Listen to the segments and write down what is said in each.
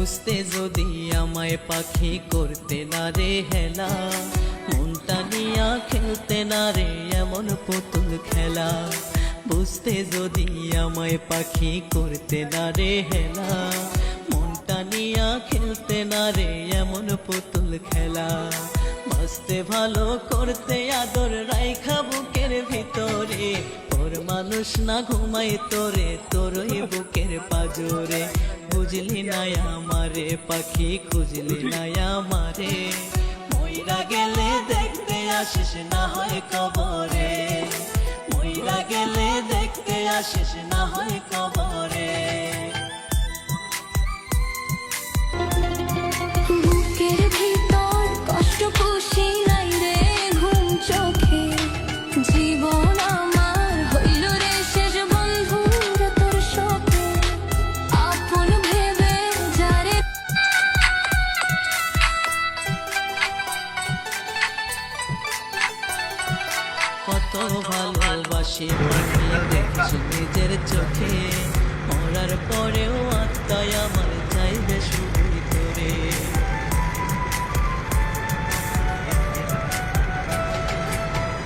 বুঝতে যদি আমায় পাখি করতে না রে হেলা, মনটা নিয়া খেলতে না রে এমন পুতুল খেলা। বুঝতে যদি আমায় পাখি করতে না রে হেলা, মনটা নিয়া খেলতে না রে এমন পুতুল খেলা। বাঁচতে ভালো করতে আদর রাইখা বুকের ভিতরে, ওর মানুষ না ঘুমাই তোরে তোরই বুকের পাজরে। বুঝলি না আমারে পাখি, খুঁজলি না আমারে, মইরা গেলে দেখতে আসিস না হয় কবরে। মইরা গেলে দেখতে আসিস না হয় কবরে। বুকের ভিতর কষ্ট খুশি নাই রে ঘুম চোখে, জীবন আমার হইল রে শেষ বন্ধু তোর শোকে। আপন ভেবে যারে কত ভালোবাসি পাখি দেখিস নিজের চোখে, মরার পরেও আত্মায় আমার চাইবে শুধুই তোরে।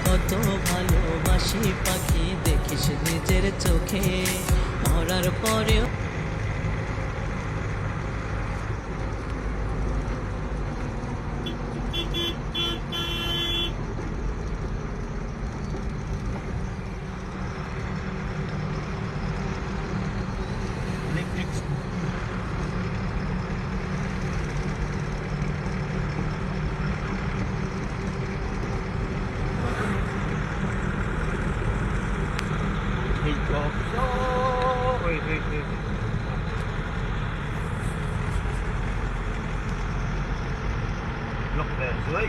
কত ভালোবাসি পাখি দেখিস নিজের চোখে, মরার পরেও Look there, Zoe.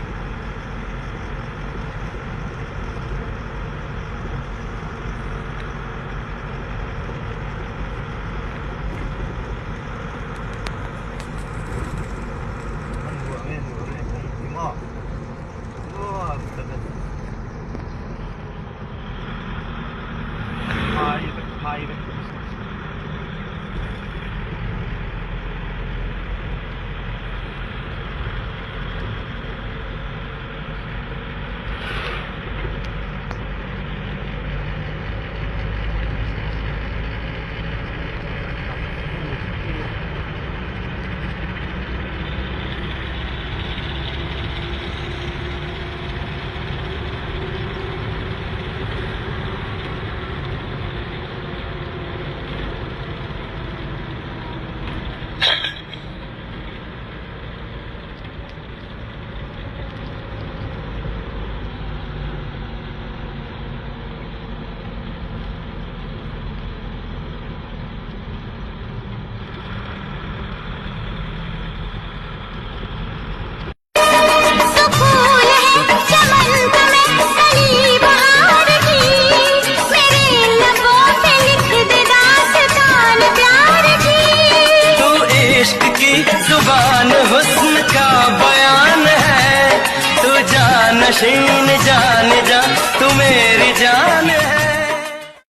जुबान हुस्न का बयान है, तू जानशीं